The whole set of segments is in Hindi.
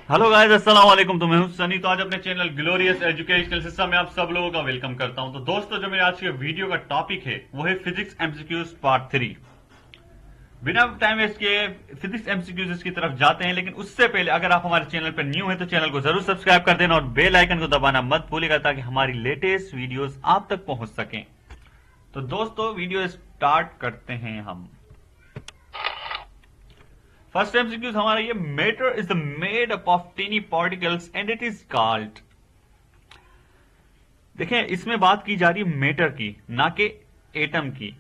हेलो गाइस, अस्सलाम वालेकुम। तो मैं हूं सनी। तो आज अपने चैनल ग्लोरियस एजुकेशनल सिस्टम में आप सब लोगों का वेलकम करता हूं। तो दोस्तों, जो मेरे आज के वीडियो का टॉपिक है वो है फिजिक्स एमसीक्यूज पार्ट 3। बिना टाइम वेस्ट किए फिजिक्स एमसीक्यूज की तरफ जाते हैं, लेकिन उससे पहले अगर आप हमारे चैनल पर न्यू हैं तो चैनल को जरूर सब्सक्राइब कर देना और बेल आइकन को दबाना मत भूलिएगा ताकि हमारी लेटेस्ट वीडियोस आप तक पहुंच सकें। तो दोस्तों, वीडियो स्टार्ट करते हैं हम। फर्स्ट एमसीक्यू हमारा ये, matter is the made up of tiny particles and it is called. देखें, इसमें बात की जा रही है मैटर की, ना कि एटम की।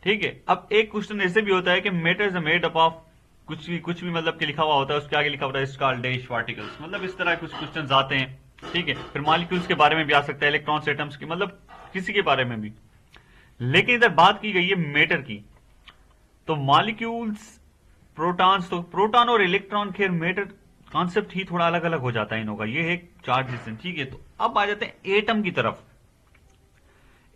ठीक है। अब एक क्वेश्चन ऐसे भी होता है कि matter is made up of कुछ भी मतलब कि लिखा हुआ होता है, उसके आगे लिखा होता है कॉल्ड डैश पार्टिकल्स। मतलब इस तरह कुछ क्वेश्चन आते हैं। ठीक है। फिर मॉलिक्यूल्स के बारे में भी आ सकता है, इलेक्ट्रॉन्स, एटम्स की, मतलब किसी के बारे में भी। लेकिन इधर बात की गई है मैटर की। तो मॉलिक्यूल्स, प्रोटॉन्स, तो प्रोटॉन और इलेक्ट्रॉन, खैर मैटर कॉन्सेप्ट ही थोड़ा अलग अलग हो जाता है इन का। ये है चार्जेस। ठीक है। तो अब आ जाते हैं एटम की तरफ।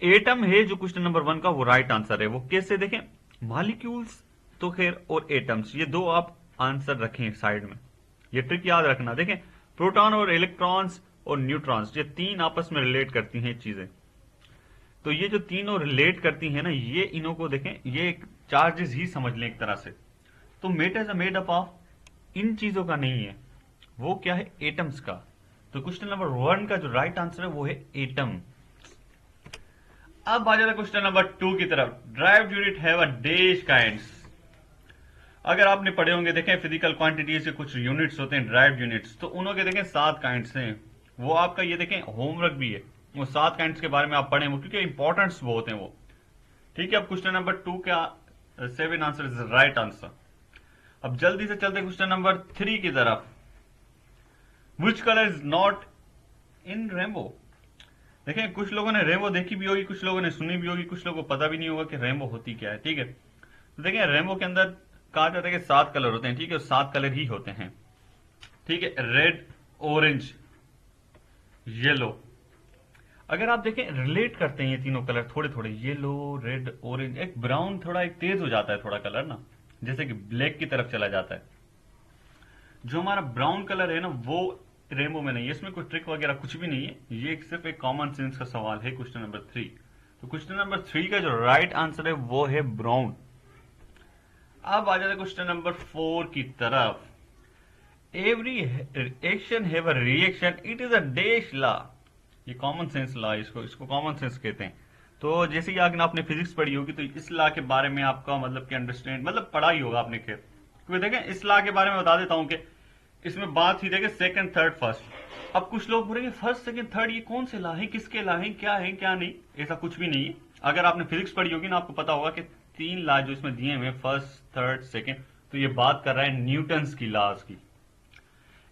एटम है जो क्वेश्चन नंबर 1 का वो राइट आंसर है। वो कैसे देखें, मॉलिक्यूल्स तो खैर और एटम्स, ये दो आप आंसर रखें साइड में। ये ट्रिक याद रखना। देखें, प्रोटॉन और इलेक्ट्रॉन्स और न्यूट्रॉन्स, ये तीन आपस में रिलेट करती हैं चीजें। तो ये जो तीनों रिलेट करती हैं ना, ये इन्हों को देखें, ये चार्जेस ही समझ लें एक तरह से। तो matter is made up of इन चीजों का नहीं है, वो क्या है, एटम्स का। तो क्वेश्चन नंबर 1 का जो राइट आंसर है वो है एटम। अब आ जाता है क्वेश्चन नंबर 2 की तरफ। Drive unit have a dash kinds. अगर आपने पढ़े होंगे, देखें फिजिकल क्वांटिटीज के कुछ यूनिट्स होते हैं ड्राइव यूनिट्स, तो उन्होंने देखें 7 काइंड्स हैं। वो आपका ये देखें होमवर्क भी है, वो 7 काइंड्स के बारे में आप पढ़ें, वो क्योंकि इंपॉर्टेंट्स बहुत हैं वो। ठीक है। अब क्वेश्चन नंबर 2 का 7 आंसर इज राइट आंसर। अब जल्दी से चलते क्वेश्चन नंबर 3 की तरफ। Which colour is not in rainbow. देखें, कुछ लोगों ने रेनबो देखी भी होगी, कुछ लोगों ने सुनी भी होगी, कुछ लोगों को पता भी नहीं होगा कि रेनबो होती क्या है। ठीक है। तो देखें, रेनबो के अंदर कहा जाता है कि 7 कलर होते हैं। ठीक है। 7 कलर ही होते हैं। ठीक है। Red, orange, yellow. अगर आप देखें, रिलेट करते हैं ये तीनों कलर थोड़े थोड़े, येलो, रेड, ऑरेंज। एक ब्राउन थोड़ा एक तेज हो जाता है थोड़ा कलर ना, जैसे कि ब्लैक की तरफ चला जाता है। जो हमारा ब्राउन कलर है ना, वो रेनबो में नहीं है। इसमें कोई ट्रिक वगैरह कुछ भी नहीं है, ये सिर्फ एक कॉमन सेंस का सवाल है। Question number 3। तो क्वेश्चन नंबर 3 का जो राइट आंसर है वो है ब्राउन। अब आ जाता है क्वेश्चन नंबर 4 की तरफ। Every action have a reaction, it is a dash law. ये कॉमन सेंस लॉ, इसको इसको कॉमन सेंस कहते हैं। तो जैसे कि अगर आपने फिजिक्स पढ़ी होगी तो इस लॉ के बारे में आपका मतलब कि अंडरस्टैंड, मतलब पढ़ा ही होगा आपने। खैर, क्योंकि देखें, इस लॉ के बारे में बता देता हूं कि इसमें बात ही देखें सेकंड, थर्ड, फर्स्ट। अब कुछ लोग बोलेंगे फर्स्ट, सेकंड, थर्ड ये कौन से लॉ है, किसके लॉ है, क्या नहीं। ऐसा कुछ भी नहीं है। अगर आपने फिजिक्स पढ़ी होगी ना, आपको पता होगा कि 3 लॉ जो इसमें दिए हुए, फर्स्ट, थर्ड, सेकंड, तो ये बात कर रहा है न्यूटन्स की लॉज की।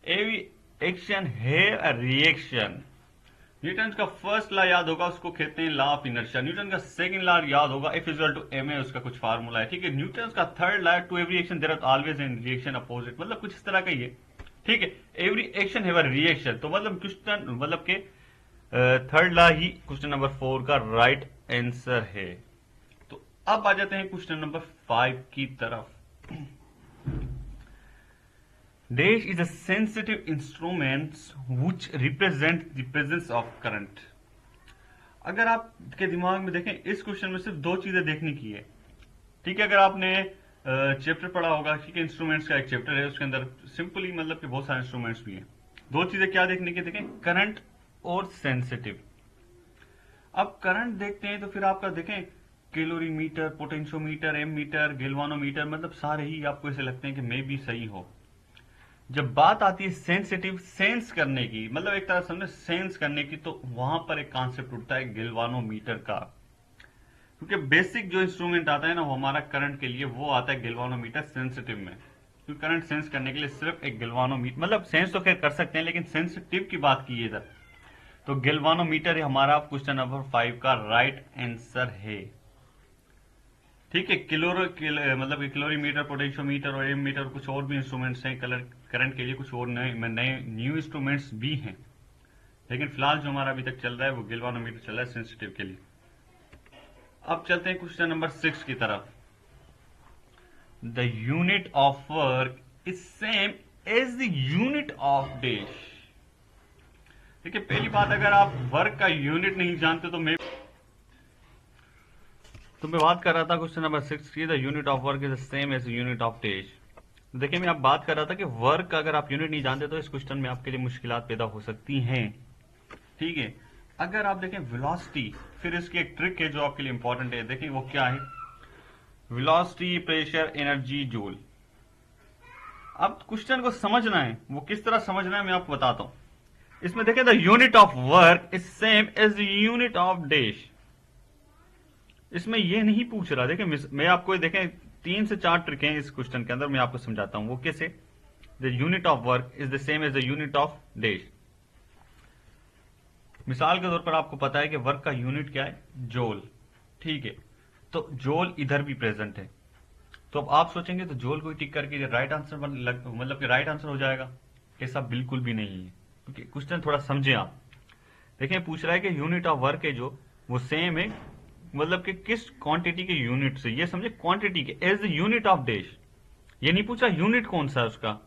एवरी एक्शन है अ रिएक्शन। न्यूटन का फर्स्ट लॉ याद होगा, उसको कहते हैं लॉ ऑफ इनर्शिया। न्यूटन का सेकंड लॉ याद होगा, F equal to M A, उसका कुछ फार्मूला है। ठीक है। न्यूटन का third law, to every action there are always an reaction opposite, मतलब कुछ इस तरह का ही है। ठीक है। Every action have a reaction, तो मतलब क्वेश्चन मतलब के थर्ड लॉ ही क्वेश्चन नंबर 4 का राइट आंसर है। तो अब आ जाते हैं क्वेश्चन नंबर 5 की तरफ। Dash is a sensitive instrument which represent the presence of current. अगर आपके दिमाग में देखें, इस क्वेश्चन में सिर्फ 2 चीजें देखने की है। ठीक है। अगर आपने चैप्टर पढ़ा होगा, ठीक है, इंस्ट्रूमेंट्स का एक चैप्टर है, उसके अंदर सिंपली मतलब कि बहुत सारे इंस्ट्रूमेंट्स भी हैं। 2 चीजें क्या देखने की, देखें, करंट और सेंसिटिव। अब करंट देखते हैं तो फिर आपका देखें, कैलोरीमीटर, पोटेंशियोमीटर, एम मीटर, गेल्वानोमीटर, मतलब सारे ही आपको ऐसे लगते हैं कि मे भी सही हो। जब बात आती है सेंसिटिव, सेंस करने की, मतलब एक तरह समझे सेंस करने की, तो वहां पर एक कॉन्सेप्ट उठता है गेल्वानोमीटर का। क्योंकि बेसिक जो इंस्ट्रूमेंट आता है ना वो हमारा करंट के लिए, वो आता है गेल्वानोमीटर सेंसिटिव में। क्योंकि करंट सेंस करने के लिए सिर्फ एक गेल्वानोमीटर, मतलब सेंस तो खैर कर सकते हैं, लेकिन सेंसिटिव की बात की इधर, तो गेल्वानोमीटर हमारा क्वेश्चन नंबर 5 का राइट आंसर है। ठीक है। मतलब किलोरीमीटर, पोटेंशियोमीटर और एम मीटर, कुछ और भी इंस्ट्रूमेंट्स हैं कलर करंट के लिए, कुछ और नए नए न्यू इंस्ट्रूमेंट्स भी हैं। लेकिन फिलहाल जो हमारा अभी तक चल रहा है वो गेल्वानोमीटर चल रहा है सेंसिटिव के लिए। अब चलते हैं क्वेश्चन नंबर 6 की तरफ। The unit of work is same as the unit of days. देखिए पहली बात, अगर आप वर्क का यूनिट नहीं जानते तो मैं बात कर रहा था क्वेश्चन नंबर 6 की, the unit of work is the same as unit of days. देखिए मैं आप बात कर रहा था कि वर्क का अगर आप यूनिट नहीं जानते तो इस क्वेश्चन में आपके लिए मुश्किलात पैदा हो सकती हैं। ठीक है, अगर आप देखें वेलोसिटी, फिर इसकी एक ट्रिक है जो आपके लिए इंपॉर्टेंट है। देखिए वो क्या है, वेलोसिटी, प्रेशर, एनर्जी, जूल। अब क्वेश्चन को समझना है, वो किस तरह समझना है मैं आपको बताता हूं। इसमें देखें, the unit of work is same as the unit of days. इसमें यह नहीं पूछ रहा, देखें मैं आपको देखें 3 से 4 ट्रिक हैं इस क्वेश्चन के अंदर, मैं आपको समझाता हूं वो कैसे। The unit of work is the same as the unit of days. मिसाल के तौर पर आपको पता है कि वर्क का यूनिट क्या है, जूल। ठीक है, तो जूल इधर भी प्रेजेंट है, तो अब आप सोचेंगे तो जूल को टिक करके राइट आंसर मतलब कि राइट आंसर हो जाएगा। ऐसा बिल्कुल भी नहीं है, क्योंकि क्वेश्चन थोड़ा समझे आप। देखें पूछ रहा है कि यूनिट ऑफ वर्क है जो वो सेम है, मतलब कि किस क्वांटिटी के यूनिट से, ये समझे क्वांटिटी के as the unit of days. ये नहीं पूछा यूनिट कौन सा है उसका।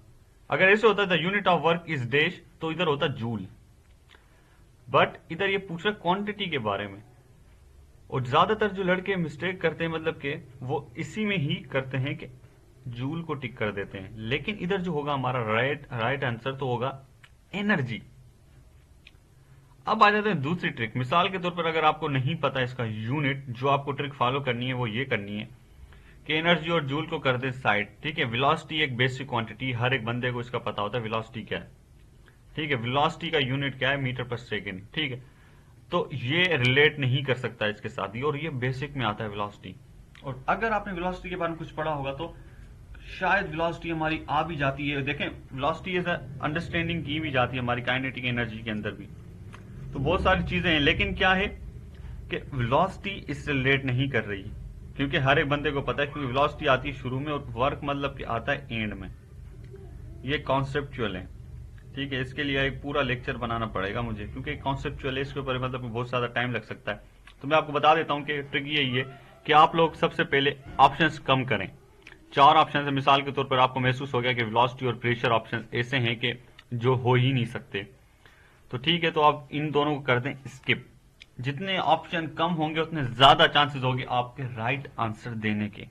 अगर ऐसे होता था unit of work is days तो इधर होता जूल, बट इधर ये पूछ रहा क्वांटिटी के बारे में। और ज्यादातर जो लड़के मिस्टेक करते हैं, मतलब कि वो इसी में ही करते हैं कि जूल को टिक कर देते हैं, लेकिन इधर जो होगा हमारा राइट आंसर तो होगा एनर्जी। अब आ जाते हैं दूसरी ट्रिक। मिसाल के तौर पर अगर आपको नहीं पता इसका यूनिट, जो आपको ट्रिक फॉलो करनी है वो ये करनी है कि एनर्जी और जूल को कर दे साइड। ठीक है, वेलोसिटी एक बेसिक क्वांटिटी, हर एक बंदे को इसका पता होता है वेलोसिटी क्या है। ठीक है, वेलोसिटी का यूनिट क्या है, मीटर पर सेकेंड। ठीक है, तो ये रिलेट नहीं कर सकता इसके साथ ही, और ये बेसिक में आता है वेलोसिटी। और अगर आपने वेलोसिटी के बारे में कुछ पढ़ा होगा तो शायद वेलोसिटी हमारी आ भी जाती है। देखें वेलोसिटी एज अंडरस्टैंडिंग की भी जाती है हमारी काइनेटिक एनर्जी के अंदर भी, तो बहुत सारी चीजें हैं। लेकिन क्या है कि वेलोसिटी इससे रिलेट नहीं कर रही, क्योंकि हर एक बंदे को पता है, क्योंकि वेलोसिटी आती है शुरू में और वर्क मतलब कि आता है एंड में। ये कॉन्सेप्चुअल है। ठीक है, इसके लिए एक पूरा लेक्चर बनाना पड़ेगा मुझे, क्योंकि कॉन्सेप्चुअल है, इसके ऊपर मतलब बहुत ज्यादा टाइम लग सकता है। तो मैं आपको बता देता हूं कि ट्रिक यही है कि आप लोग सबसे पहले ऑप्शंस कम करें। 4 ऑप्शन है, मिसाल के तौर पर आपको महसूस हो गया कि वेलोसिटी और प्रेशर ऑप्शन ऐसे हैं कि जो हो ही नहीं सकते, तो ठीक है, तो आप इन दोनों को कर दें स्किप। जितने ऑप्शन कम होंगे उतने ज्यादा चांसेस होंगे आपके राइट आंसर देने के।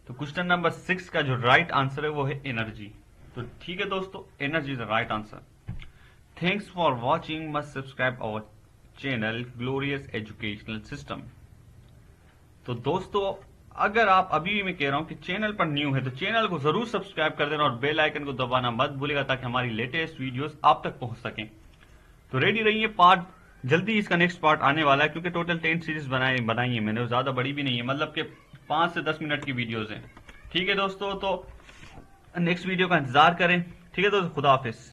तो क्वेश्चन नंबर 6 का जो राइट आंसर है वो है एनर्जी। तो ठीक है दोस्तों, energy is the right answer. Thanks for watching, must subscribe our channel glorious educational system. तो दोस्तों अगर आप अभी भी, मैं कह रहा हूं कि चैनल पर न्यू है तो चैनल को जरूर सब्सक्राइब कर देना और बेल आइकन को दबाना मत भूलिएगा, ताकि हमारी लेटेस्ट वीडियोस आप तक पहुंच सकें। तो रेडी रहिए, जल्दी इसका नेक्स्ट पार्ट आने वाला है, क्योंकि टोटल 10 सीरीज बनाई है मैंने, ज्यादा बड़ी भी नहीं है, मतलब कि 5 से 10 मिनट की वीडियोस हैं। ठीक है दोस्तों, तो नेक्स्ट वीडियो का इंतजार करें। ठीक है दोस्तों, खुदा हाफिज।